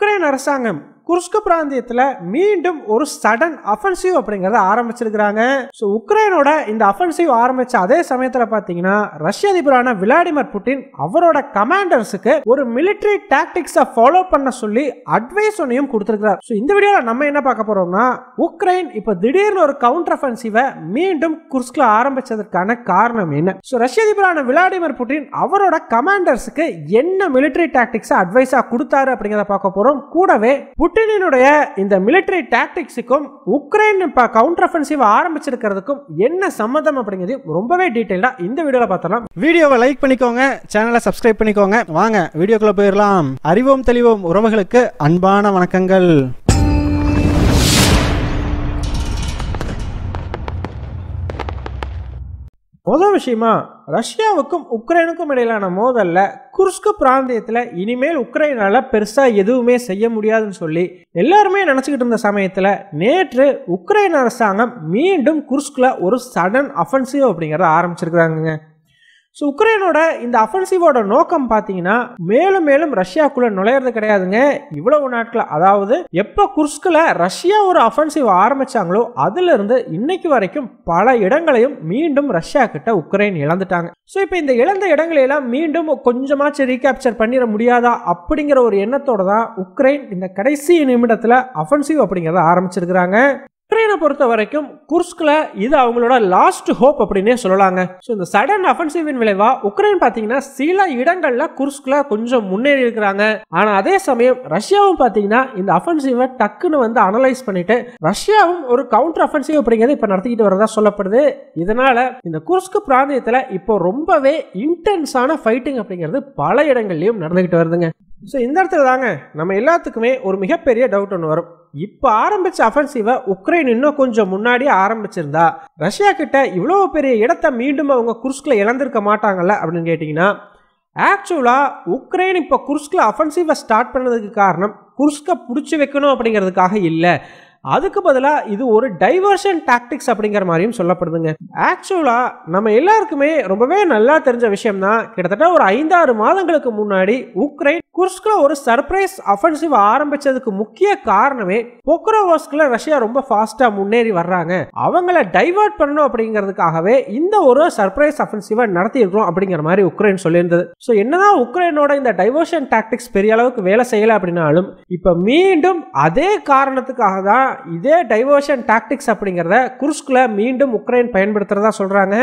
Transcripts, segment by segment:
Ukraine அரசாங்கம் Kursk பிராந்தியத்துல மீண்டும் ஒரு சடன் அஃபென்சிவ் அப்படிங்கறத ஆரம்பிச்சிருக்காங்க. சோ உக்ரைனோட இந்த அஃபென்சிவ் ஆரம்பிச்ச அதே சமயத்துல பாத்தீங்கன்னா ரஷ்ய அதிபரான விளாடிமிர் புட்டின் அவரோட கமாண்டர்ஸுக்கு ஒரு மிலிட்டரி டாக்டிக்ஸை ஃபாலோ பண்ண சொல்லி அட்வைஸ் ஒன்னையும் கொடுத்திருக்கார். சோ இந்த வீடியோல நம்ம என்ன பார்க்க போறோம்னா உக்ரைன் இப்ப திடீர்னு ஒரு கவுண்டர் அஃபென்சிவை மீண்டும் குர்ஸ்க்ல ஆரம்பிச்சதற்கான காரணம் என்ன? சோ ரஷ்ய அதிபரான விளாடிமிர் புட்டின் அவரோட கமாண்டர்ஸுக்கு என்ன மிலிட்டரி டாக்டிக்ஸை அட்வைஸா கொடுத்தாரு அப்படிங்கறத பார்க்க போறோம். கூடவே புட்டினுடைய இந்த மிலிட்டரி டாக்டிக்ஸுக்கும் உக்ரைன் இப்ப கவுண்டர் அஃபென்சிவ் ஆரம்பிச்சிருக்கிறதுக்கும் என்ன சம்பந்தம் அப்படிங்கிறது ரொம்பவே டீடைலா இந்த வீடியோல பார்த்தலாம். வீடியோவை லைக் பண்ணிக்கோங்க, சேனலை சப்ஸ்கிரைப் பண்ணிக்கோங்க. வாங்க வீடியோக்குள்ள போயிடலாம். அறிவோம் தெளிவோம் உறவுகளுக்கு அன்பான வணக்கங்கள். முதல் விஷயமா ரஷ்யாவுக்கும் உக்ரைனுக்கும் இடையிலான மோதல்ல குர்ஸ்க் பிராந்தியத்துல இனிமேல் உக்ரைனால பெருசா எதுவுமே செய்ய முடியாதுன்னு சொல்லி எல்லாருமே நினைச்சுக்கிட்டு இருந்த சமயத்துல நேற்று உக்ரைன் அரசாங்கம் மீண்டும் குர்ஸ்க்ல ஒரு சடன் அஃபென்சிவ் அப்படிங்கறத ஆரம்பிச்சிருக்காங்க. ஸோ உக்ரைனோட இந்த அஃபென்சிவோட நோக்கம் பார்த்தீங்கன்னா மேலும் மேலும் ரஷ்யாக்குள்ள நுழையிறது கிடையாதுங்க. இவ்வளவு நாட்கள், அதாவது எப்போ குர்ஸ்கில் ரஷ்யா ஒரு அஃபென்சிவ் ஆரம்பிச்சாங்களோ அதுல இருந்து இன்னைக்கு வரைக்கும் பல இடங்களையும் மீண்டும் ரஷ்யா கிட்ட உக்ரைன் இழந்துட்டாங்க. ஸோ இப்போ இந்த இழந்த இடங்களையெல்லாம் மீண்டும் கொஞ்சமாச்சும் ரீகேப்சர் பண்ணிட முடியாதா அப்படிங்கிற ஒரு எண்ணத்தோட தான் உக்ரைன் இந்த கடைசி நிமிடத்தில் அஃபென்சிவ் அப்படிங்கிறத ஆரம்பிச்சிருக்கிறாங்க. உக்ரைனை பொறுத்த வரைக்கும் குர்ஸ்க்ல இது அவங்களோட லாஸ்ட் ஹோப் அப்படின்னே சொல்லலாங்க. ஸோ இந்த சடன் அஃபென்சிவின் விளைவா உக்ரைன் பார்த்தீங்கன்னா சில இடங்கள்ல குர்ஸ்க்ல கொஞ்சம் முன்னேறி இருக்கிறாங்க. ஆனா அதே சமயம் ரஷ்யாவும் பார்த்தீங்கன்னா இந்த அஃபென்சிவை டக்குன்னு அனலைஸ் பண்ணிட்டு ரஷ்யாவும் ஒரு கவுண்டர் அஃபென்சிவ் அப்படிங்கிறது இப்ப நடத்திக்கிட்டு வரதா சொல்லப்படுது. இதனால இந்த குர்ஸ்க் பிராந்தியத்துல இப்போ ரொம்பவே இன்டென்ஸான ஃபைட்டிங் அப்படிங்கிறது பல இடங்கள்லயும் நடந்துகிட்டு வருதுங்க. ஸோ இந்த இடத்துல தாங்க நம்ம எல்லாத்துக்குமே ஒரு மிகப்பெரிய டவுட் ஒன்று வரும். இப்போ ஆரம்பிச்ச அஃபென்சிவை உக்ரைன் இன்னும் கொஞ்சம் முன்னாடியே ஆரம்பிச்சிருந்தா ரஷ்யா கிட்ட இவ்வளவு பெரிய இடத்தை மீண்டும் அவங்க குர்ஸ்க்ல இழந்திருக்க மாட்டாங்கல்ல அப்படின்னு கேட்டீங்கன்னா, ஆக்சுவலா உக்ரைன் இப்போ குர்ஸ்க்ல அஃபென்சிவை ஸ்டார்ட் பண்ணதுக்கு காரணம் குர்ஸ்கை பிடிச்சி வைக்கணும் அப்படிங்கிறதுக்காக இல்லை. அதுக்கு பதிலாக இது ஒரு டைவர்ஷன் டாக்டிக்ஸ் அப்படிங்கிற மாதிரியும் சொல்லப்படுதுங்க. ஆக்சுவலா நம்ம எல்லாருக்குமே ரொம்பவே நல்லா தெரிஞ்ச விஷயம் தான், கிட்டத்தட்ட ஒரு 5-6 மாதங்களுக்கு முன்னாடி உக்ரைன் குர்ஸ்க்ல ஒரு சர்ப்ரைஸ் அஃபென்சிவ் ஆரம்பிச்சதுக்கு முக்கிய காரணமே பொக்ரோவோஸ்க்ல ரஷ்யா ரொம்ப ஃபாஸ்டா முன்னேறி வர்றாங்க, அவங்கள டைவர்ட் பண்ணணும் அப்படிங்கிறதுக்காகவே இந்த ஒரு சர்ப்ரைஸ் அஃபென்சிவை நடத்தியிருக்கிறோம் அப்படிங்கிற மாதிரி உக்ரைன் சொல்லியிருந்தது. ஸோ என்னதான் உக்ரைனோட இந்த டைவர்ஷன் டாக்டிக்ஸ் பெரிய அளவுக்கு வேலை செய்யல அப்படின்னாலும் இப்ப மீண்டும் அதே காரணத்துக்காக தான் இதே டைவர்ஷன் டாக்டிக்ஸ் அப்படிங்கிறத குர்ஸ்க்ல மீண்டும் உக்ரைன் பயன்படுத்துறதா சொல்றாங்க.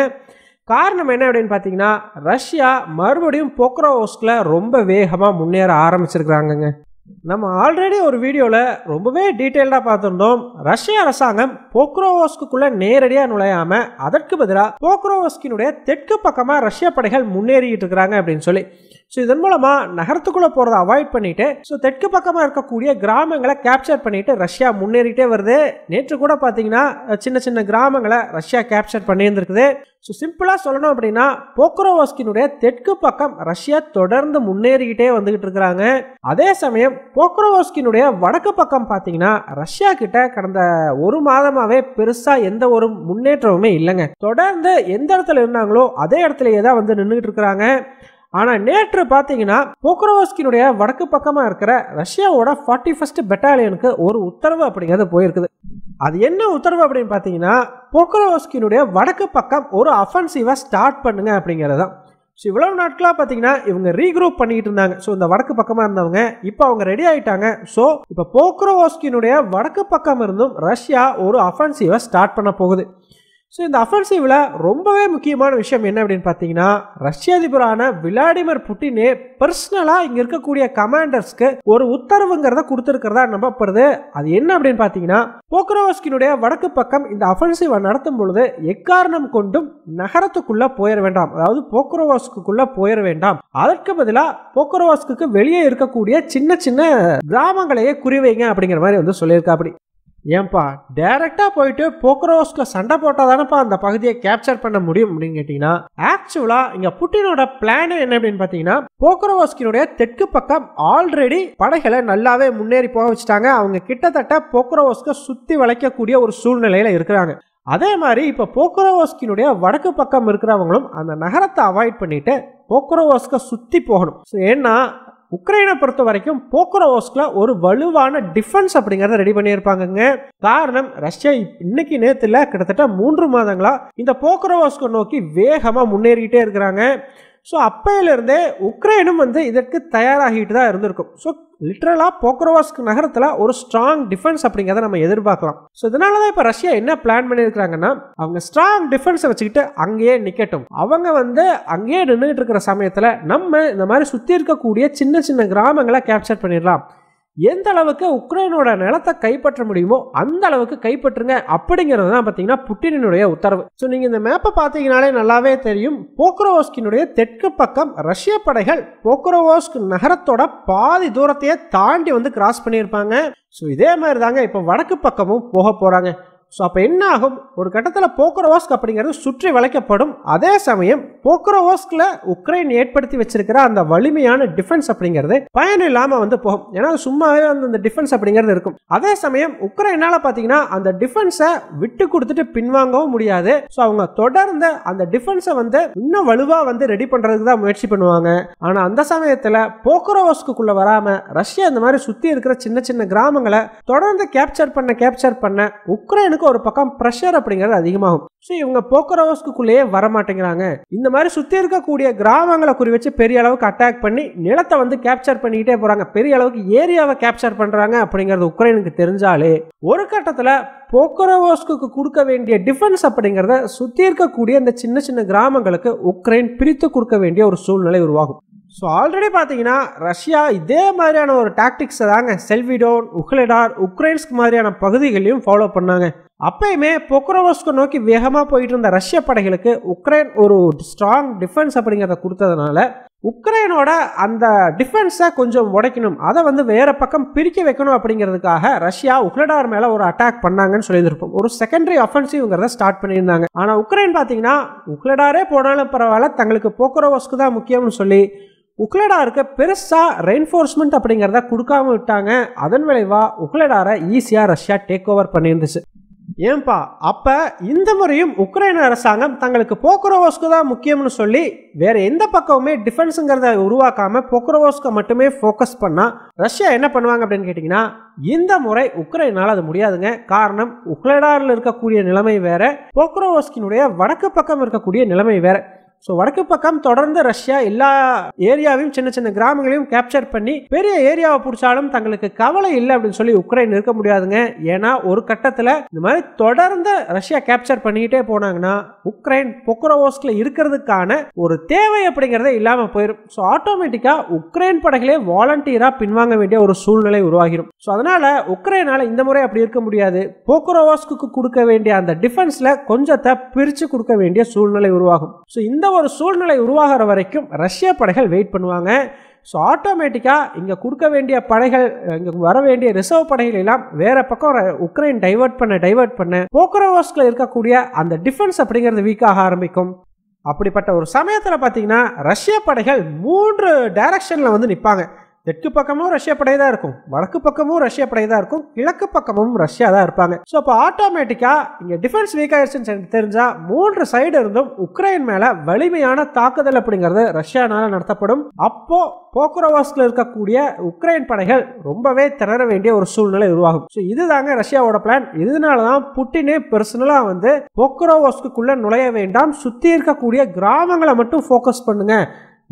காரணம் என்ன அப்படின்னு பார்த்தீங்கன்னா, ரஷ்யா மறுபடியும் பொக்ரோவோஸ்க்ல ரொம்ப வேகமாக முன்னேற ஆரம்பிச்சிருக்கிறாங்க. நம்ம ஆல்ரெடி ஒரு வீடியோவில் ரொம்பவே டீட்டெயில்டாக பார்த்துருந்தோம். ரஷ்ய அரசாங்கம் பொக்ரோவோஸ்க்குள்ள நேரடியாக நுழையாம அதற்கு பதிலாக பொக்ரோவோஸ்கினுடைய தெற்கு பக்கமாக ரஷ்ய படைகள் முன்னேறிட்டு இருக்கிறாங்க அப்படின்னு சொல்லி. ஸோ இதன் மூலமா நகரத்துக்குள்ள போறதை அவாய்ட் பண்ணிட்டு தெற்கு பக்கமா இருக்கக்கூடிய கிராமங்களை கேப்சர் பண்ணிட்டு ரஷ்யா முன்னேறிட்டே வருது. நேற்று கூட பாத்தீங்கன்னா சின்ன சின்ன கிராமங்களை ரஷ்யா கேப்சர் பண்ணியிருந்திருக்குது. ஸோ சிம்பிளா சொல்லணும் அப்படின்னா பொக்ரோவோஸ்கினுடைய தெற்கு பக்கம் ரஷ்யா தொடர்ந்து முன்னேறிக்கிட்டே வந்துகிட்டு இருக்கிறாங்க. அதே சமயம் பொக்ரோவோஸ்கினுடைய வடக்கு பக்கம் பாத்தீங்கன்னா ரஷ்யா கிட்ட கடந்த ஒரு மாதமாவே பெருசா எந்த ஒரு முன்னேற்றமுமே இல்லைங்க. தொடர்ந்து எந்த இடத்துல இருந்தாங்களோ அதே இடத்துலயே தான் நின்றுகிட்டு இருக்கிறாங்க. ஆனா நேற்று பாத்தீங்கன்னா பொக்ரோவோஸ்கினுடைய வடக்கு பக்கமா இருக்கிற ரஷ்யாவோட 41st பெட்டாலியனுக்கு ஒரு உத்தரவு அப்படிங்கிறது போயிருக்குது. அது என்ன உத்தரவு அப்படின்னு பாத்தீங்கன்னா, பொக்ரோவோஸ்கினுடைய வடக்கு பக்கம் ஒரு அஃபென்சிவை ஸ்டார்ட் பண்ணுங்க அப்படிங்கறதுதான். ஸோ இவ்வளவு நாட்களா பாத்தீங்கன்னா இவங்க ரீக்ரூப் பண்ணிட்டு இருந்தாங்க. ஸோ இந்த வடக்கு பக்கமா இருந்தவங்க இப்போ அவங்க ரெடி ஆயிட்டாங்க. ஸோ இப்போ பொக்ரோவோஸ்கினுடைய வடக்கு பக்கம் இருந்தும் ரஷ்யா ஒரு அஃபென்சிவை ஸ்டார்ட் பண்ண போகுது. ஸோ இந்த அஃபென்சிவ்ல ரொம்பவே முக்கியமான விஷயம் என்ன அப்படின்னு பார்த்தீங்கன்னா, ரஷ்ய அதிபரான விளாடிமிர் புட்டினே பர்சனலாக இங்கே இருக்கக்கூடிய கமாண்டர்ஸ்க்கு ஒரு உத்தரவுங்கிறத கொடுத்துருக்கிறதா நம்பப்படுது. அது என்ன அப்படின்னு பார்த்தீங்கன்னா, பொக்ரோவோஸ்கினுடைய வடக்கு பக்கம் இந்த அஃபென்சிவை நடத்தும் பொழுது எக்காரணம் கொண்டும் நகரத்துக்குள்ள போயிட வேண்டாம், அதாவது பொக்ரோவோஸ்க்குள்ள போயிட வேண்டாம். அதற்கு பதிலாக பொக்ரோவோஸ்க்கு வெளியே இருக்கக்கூடிய சின்ன சின்ன கிராமங்களையே குறிவைங்க அப்படிங்கிற மாதிரி சொல்லியிருக்கா. அப்படி ஏன்பா டைரக்டா போயிட்டு பொக்ரோவோஸ்க்ல சண்டை போட்டாதானப்பா அந்த பகுதியை கேப்சர் பண்ண முடியும் அப்படின்னு கேட்டீங்கன்னா, ஆக்சுவலா இங்க புட்டினோட பிளான் என்ன அப்படின்னு பாத்தீங்கன்னா, பொக்ரோவோஸ்கினுடைய தெற்கு பக்கம் ஆல்ரெடி படைகளை நல்லாவே முன்னேறி போக வச்சுட்டாங்க. அவங்க கிட்டத்தட்ட பொக்ரோவோஸ்க சுத்தி வளைக்கக்கூடிய ஒரு சூழ்நிலையில இருக்கிறாங்க. அதே மாதிரி இப்ப பொக்ரோவோஸ்கினுடைய வடக்கு பக்கம் இருக்கிறவங்களும் அந்த நகரத்தை அவாய்ட் பண்ணிட்டு பொக்ரோவோஸ்க சுத்தி போகணும். ஏன்னா உக்ரைனை பொறுத்த வரைக்கும் போக்ரோவோஸ்க்ல ஒரு வலுவான டிஃபென்ஸ் அப்படிங்கறத ரெடி பண்ணியிருப்பாங்க. காரணம் ரஷ்யா இன்னைக்கு நேத்துல கிட்டத்தட்ட 3 மாதங்களா இந்த போக்ரோவோஸ்கை நோக்கி வேகமா முன்னேறிக்கிட்டே இருக்கிறாங்க. ஸோ அப்பையிலிருந்தே உக்ரைனும் இதற்கு தயாராகிட்டு தான் இருந்திருக்கும். ஸோ லிட்டரலாக போக்ரோவாஸ்க் நகரத்தில் ஒரு ஸ்ட்ராங் டிஃபென்ஸ் அப்படிங்கிறத நம்ம எதிர்பார்க்கலாம். ஸோ இதனால தான் இப்போ ரஷ்யா என்ன பிளான் பண்ணியிருக்கிறாங்கன்னா, அவங்க ஸ்ட்ராங் டிஃபென்ஸை வச்சுக்கிட்டு அங்கேயே நிற்கட்டும். அவங்க அங்கேயே நின்றுட்டு இருக்கிற சமயத்தில் நம்ம இந்த மாதிரி சுற்றி இருக்கக்கூடிய சின்ன சின்ன கிராமங்களை கேப்சர் பண்ணிடலாம். எந்த அளவுக்கு உக்ரைனோட நிலத்தை கைப்பற்ற முடியுமோ அந்த அளவுக்கு கைப்பற்றுங்க அப்படிங்கிறது தான் பார்த்தீங்கன்னா புட்டினுடைய உத்தரவு. ஸோ நீங்கள் இந்த மேப்பை பார்த்தீங்கனாலே நல்லாவே தெரியும். போக்ரோவோஸ்கினுடைய தெற்கு பக்கம் ரஷ்ய படைகள் போக்ரோவோஸ்க் நகரத்தோட பாதி தூரத்தையே தாண்டி கிராஸ் பண்ணியிருப்பாங்க. ஸோ இதே மாதிரி தாங்க இப்போ வடக்கு பக்கமும் போக போகிறாங்க. ஸோ அப்போ என்ன ஆகும், ஒரு கட்டத்தில் போக்ரோவோஸ்க் அப்படிங்கிறது சுற்றி வளைக்கப்படும். அதே சமயம் போக்ரோவோஸ்கில் உக்ரைன் ஏற்படுத்தி வச்சிருக்கிற அந்த வலிமையான டிஃபென்ஸ் அப்படிங்கிறது பயன் இல்லாமல் போகும். ஏன்னா சும்மாவே அந்த டிஃபென்ஸ் அப்படிங்கிறது இருக்கும். அதே சமயம் உக்ரைனால பார்த்தீங்கன்னா அந்த டிஃபென்ஸை விட்டு கொடுத்துட்டு பின்வாங்கவும் முடியாது. ஸோ அவங்க தொடர்ந்து அந்த டிஃபென்ஸை இன்னும் வலுவாக ரெடி பண்ணுறதுக்கு தான் முயற்சி பண்ணுவாங்க. ஆனால் அந்த சமயத்தில் போக்ரோவோஸ்க்குள்ள வராமல் ரஷ்யா இந்த மாதிரி சுற்றி இருக்கிற சின்ன சின்ன கிராமங்களை தொடர்ந்து கேப்சர் பண்ண உக்ரைனுக்கு ஒரு பக்கம் பிரஷர் அப்படிங்கிறது அதிகமாகும். ஸோ இவங்க போக்ரோவோஸ்க்குள்ளேயே வர மாட்டேங்கிறாங்க. இந்த மாதிரி சுற்றி இருக்கக்கூடிய கிராமங்களை குறி வச்சு பெரிய அளவுக்கு அட்டாக் பண்ணி நிலத்தை கேப்சர் பண்ணிக்கிட்டே போறாங்க. பெரிய அளவுக்கு ஏரியாவை கேப்சர் பண்றாங்க அப்படிங்கிறது உக்ரைனுக்கு தெரிஞ்சாலே ஒரு கட்டத்தில் போக்ரோவோஸ்க்கு கொடுக்க வேண்டிய டிஃபென்ஸ் அப்படிங்கிறத சுற்றி இருக்கக்கூடிய இந்த சின்ன சின்ன கிராமங்களுக்கு உக்ரைன் பிரித்து கொடுக்க வேண்டிய ஒரு சூழ்நிலை உருவாகும். ஸோ ஆல்ரெடி பார்த்தீங்கன்னா ரஷ்யா இதே மாதிரியான ஒரு டாக்டிக்ஸை தாங்க செல்விடோன், உக்லெடார், உக்ரைன்ஸ்க் மாதிரியான பகுதிகளையும் ஃபாலோ பண்ணாங்க. அப்பயுமே போக்ரோவோஸ்கை நோக்கி வேகமாக போயிட்டு இருந்த ரஷ்ய படைகளுக்கு உக்ரைன் ஒரு ஸ்ட்ராங் டிஃபென்ஸ் அப்படிங்கிறத கொடுத்ததுனால உக்ரைனோட அந்த டிஃபென்ஸை கொஞ்சம் உடைக்கணும், அதை வேற பக்கம் பிரிக்க வைக்கணும் அப்படிங்கிறதுக்காக ரஷ்யா உக்லெடார் மேலே ஒரு அட்டாக் பண்ணாங்கன்னு சொல்லியிருப்போம். ஒரு செகண்டரி அஃபென்சிவ்ங்கிறத ஸ்டார்ட் பண்ணியிருந்தாங்க. ஆனால் உக்ரைன் பார்த்தீங்கன்னா உக்லெடாரே போனாலும் பரவாயில்ல, தங்களுக்கு போக்ரோவோஸ்க்கு தான் முக்கியம்னு சொல்லி உக்லெடாருக்கு பெருசாக ரெயின்ஃபோர்ஸ்மெண்ட் அப்படிங்கிறத கொடுக்காம விட்டாங்க. அதன் விளைவா உக்லெடாரை ஈஸியாக ரஷ்யா டேக் ஓவர் பண்ணியிருந்துச்சு. ஏன்பா அப்ப இந்த முறையும் உக்ரைன் அரசாங்கம் தங்களுக்கு போக்ரோவோஸ்க்கு தான் முக்கியம்னு சொல்லி வேற எந்த பக்கமுமே டிஃபென்ஸுங்கிறத உருவாக்காம போக்ரோவோஸ்க்கு மட்டுமே ஃபோக்கஸ் பண்ணா ரஷ்யா என்ன பண்ணுவாங்க அப்படின்னு கேட்டீங்கன்னா, இந்த முறை உக்ரைனால அது முடியாதுங்க. காரணம் உக்லெடாரில் இருக்கக்கூடிய நிலைமை வேற, போக்ரோவோஸ்கினுடைய வடக்கு பக்கம் இருக்கக்கூடிய நிலைமை வேற. ஸோ வடக்கு பக்கம் தொடர்ந்து ரஷ்யா எல்லா ஏரியாவையும் சின்ன சின்ன கிராமங்களையும் கேப்சர் பண்ணி பெரிய ஏரியாவை பிடிச்சாலும் தங்களுக்கு கவலை இல்லை அப்படின்னு சொல்லி உக்ரைன் இருக்க முடியாதுங்க. ஏன்னா ஒரு கட்டத்தில் இந்த மாதிரி தொடர்ந்து ரஷ்யா கேப்சர் பண்ணிக்கிட்டே போனாங்கன்னா உக்ரைன் போக்ரோவோஸ்க்ல இருக்கிறதுக்கான ஒரு தேவை அப்படிங்கிறதே இல்லாமல் போயிடும். ஸோ ஆட்டோமேட்டிக்காக உக்ரைன் படைகளே வாலண்டியராக பின்வாங்க வேண்டிய ஒரு சூழ்நிலை உருவாகிடும். ஸோ அதனால உக்ரைனால இந்த முறை அப்படி இருக்க முடியாது. போக்ரோவோஸ்க்கு கொடுக்க வேண்டிய அந்த டிஃபென்ஸ்ல கொஞ்சத்தை பிரித்து கொடுக்க வேண்டிய சூழ்நிலை உருவாகும். ஸோ இந்த ஒரு சூழ்நிலை உருவாகிற வரைக்கும் ரஷ்ய படைகள் வெயிட் பண்ணுவாங்க. ஸோ ஆட்டோமேட்டிக்காக இங்கே கொடுக்க வேண்டிய படைகள், இங்கே வர வேண்டிய ரிசர்வ் படைகள் எல்லாம் வேற பக்கம் உக்ரைன் டைவர்ட் பண்ண போக்ரோவோஸ்க்ல இருக்கக்கூடிய அந்த டிஃபென்ஸ் அப்படிங்கிறது வீக்காக ஆரம்பிக்கும். அப்படிப்பட்ட ஒரு சமயத்தில் பார்த்தீங்கன்னா ரஷ்ய படைகள் 3 டைரக்ஷனில் நிற்பாங்க. தெற்கு பக்கமும் ரஷ்ய படை தான் இருக்கும், வடக்கு பக்கமும் ரஷ்ய படை தான் இருக்கும், கிழக்கு பக்கமும் ரஷ்யா தான் இருப்பாங்க. ஸோ அப்போ ஆட்டோமேட்டிக்கா இங்க டிஃபென்ஸ் வீக் ஆயிடுச்சுன்னு தெரிஞ்சா 3 சைடு இருந்தும் உக்ரைன் மேல வலிமையான தாக்குதல் அப்படிங்கிறது ரஷ்யானால நடத்தப்படும். அப்போ போக்ரோவோஸ்க்ல இருக்கக்கூடிய உக்ரைன் படைகள் ரொம்பவே திணற வேண்டிய ஒரு சூழ்நிலை உருவாகும். ஸோ இதுதாங்க ரஷ்யாவோட பிளான். இதனாலதான் புட்டினே பர்சனலா போக்ரோவோஸ்க்குள்ள நுழைய வேண்டாம், சுத்தி இருக்கக்கூடிய கிராமங்களை மட்டும் ஃபோக்கஸ் பண்ணுங்க,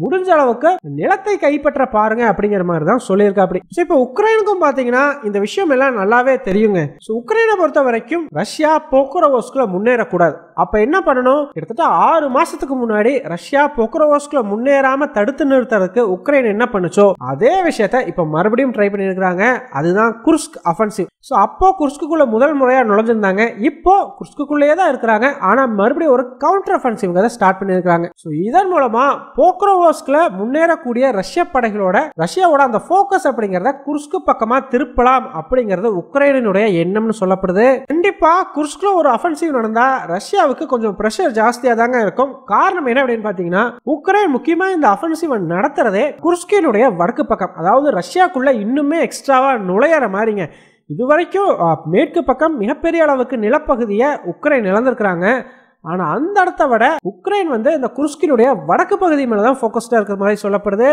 முடிஞ்ச அளவுக்கு நிலத்தை கைப்பற்ற பாருங்க அப்படிங்கிற மாதிரி தான் சொல்லியிருக்காப்படி. ஸோ இப்போ உக்ரைனுக்கும் பார்த்தீங்கன்னா இந்த விஷயம் எல்லாம் நல்லாவே தெரியுங்க. ஸோ உக்ரைனை பொறுத்த வரைக்கும் ரஷ்யா போக்ரோவோஸ்க்ல முன்னேறக்கூடாது. அப்ப என்ன பண்ணணும், கிட்டத்தட்ட 6 மாசத்துக்கு முன்னாடி ரஷ்யா போக்ரோவோஸ்க்ல முன்னேறாம தடுத்து நிறுத்துறதுக்கு உக்ரைன் என்ன பண்ணுச்சோ அதே விஷயத்த இப்ப மறுபடியும் ட்ரை பண்ணியிருக்காங்க. அதுதான் குர்ஸ்க் அஃபென்சிவ். ஸோ அப்போ குர்ஸ்க்குள்ள முதல் முறையா நுழைஞ்சிருந்தாங்க, இப்போ குர்ஸ்க்குள்ளேயே தான் இருக்கிறாங்க. ஆனா மறுபடியும் ஒரு கவுண்டர் அஃபென்சிவ் ஸ்டார்ட் பண்ணியிருக்காங்க. ஸோ இதன் மூலமா போக்ரோவோஸ்க்ல முன்னேறக்கூடிய ரஷ்ய படைகளோட ரஷ்யாவோட அந்த போக்கஸ் அப்படிங்கறத குர்ஸ்க் பக்கமா திருப்பலாம் அப்படிங்கறது உக்ரைனுடைய எண்ணம்னு சொல்லப்படுது. கண்டிப்பா குர்ஸ்க்ல ஒரு அஃபென்சிவ் நடந்தா ரஷ்யாவுக்கு கொஞ்சம் பிரஷர் ஜாஸ்தியா தாங்க இருக்கும். காரணம் என்ன அப்படின்னு பாத்தீங்கன்னா, உக்ரைன் முக்கியமா இந்த அஃபென்சிவ் நடத்துறதே குர்ஸ்கினுடைய வடக்கு பக்கம், அதாவது ரஷ்யாக்குள்ள இன்னுமே எக்ஸ்ட்ராவா நுழையிற மாதிரிங்க. இதுவரைக்கும் மேற்கு பக்கம் மிகப்பெரிய அளவுக்கு நிலப்பகுதியை உக்ரைன் இழந்திருக்கிறாங்க. ஆனா அந்த இடத்த விட உக்ரைன் இந்த குர்ஸ்கினுடைய வடக்கு பகுதி மேலதான் போக்கஸ்டா இருக்கிற மாதிரி சொல்லப்படுது.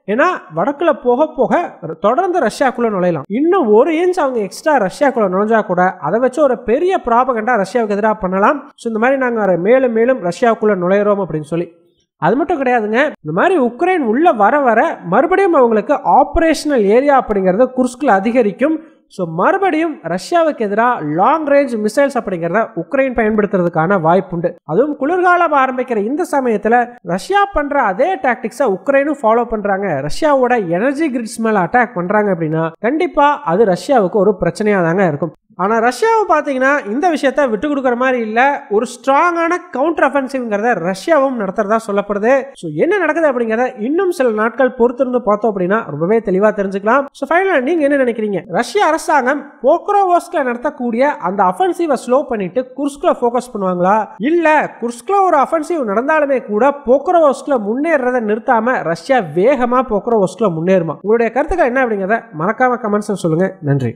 ஏன்னா வடக்குல போக போக தொடர்ந்து ரஷ்யாக்குள்ள நுழையலாம். இன்னும் 1 இன்ச் அவங்க எக்ஸ்ட்ரா ரஷ்யாக்குள்ள நுழைஞ்சா கூட அதை வச்சு ஒரு பெரிய ப்ராபகண்டா ரஷ்யாவுக்கு எதிராக பண்ணலாம். ஸோ இந்த மாதிரி நாங்கள் மேலும் மேலும் ரஷ்யாவுக்குள்ள நுழையிறோம் அப்படின்னு சொல்லி. அது மட்டும் கிடையாதுங்க, இந்த மாதிரி உக்ரைன் உள்ள வர வர மறுபடியும் அவங்களுக்கு ஆப்ரேஷனல் ஏரியா அப்படிங்கிறது குர்ஸ்கில் அதிகரிக்கும். ஸோ மறுபடியும் ரஷ்யாவுக்கு எதிராக லாங் ரேஞ்ச் மிசைல்ஸ் அப்படிங்கிறத உக்ரைன் பயன்படுத்துறதுக்கான வாய்ப்புண்டு. அதுவும் குளிர்காலம் ஆரம்பிக்கிற இந்த சமயத்தில் ரஷ்யா பண்ற அதே டாக்டிக்ஸை உக்ரைனும் ஃபாலோ பண்றாங்க, ரஷ்யாவோட எனர்ஜி கிரிட்ஸ் மேல அட்டாக் பண்றாங்க அப்படின்னா கண்டிப்பா அது ரஷ்யாவுக்கு ஒரு பிரச்சனையா தாங்க இருக்கும். ஆனால் ரஷ்யாவை பார்த்தீங்கன்னா இந்த விஷயத்த விட்டு கொடுக்குற மாதிரி இல்லை. ஒரு ஸ்ட்ராங்கான கவுண்டர் அஃபென்சிவ்ங்கிறத ரஷ்யாவும் நடத்துறதா சொல்லப்படுது. ஸோ என்ன நடக்குது அப்படிங்கிறத இன்னும் சில நாட்கள் பொறுத்திருந்து பார்த்தோம் அப்படின்னா ரொம்பவே தெளிவாக தெரிஞ்சுக்கலாம். ஸோ ஃபைனலாக நீங்கள் என்ன நினைக்கிறீங்க? ரஷ்ய அரசாங்கம் போக்ரோவோஸ்க்ல நடத்தக்கூடிய அந்த அஃபென்சிவை ஸ்லோ பண்ணிட்டு குர்ஸ்க்ல ஃபோக்கஸ் பண்ணுவாங்களா, இல்லை குர்ஸ்க்ல ஒரு அஃபென்சிவ் நடந்தாலுமே கூட போக்ரோவோஸ்க்ல முன்னேறதை நிறுத்தாம ரஷ்யா வேகமாக போக்ரோவோஸ்க்ல முன்னேறுமா? உங்களுடைய கருத்துக்கள் என்ன அப்படிங்கிறத மறக்காம கமெண்ட்ஸ் சொல்லுங்க. நன்றி.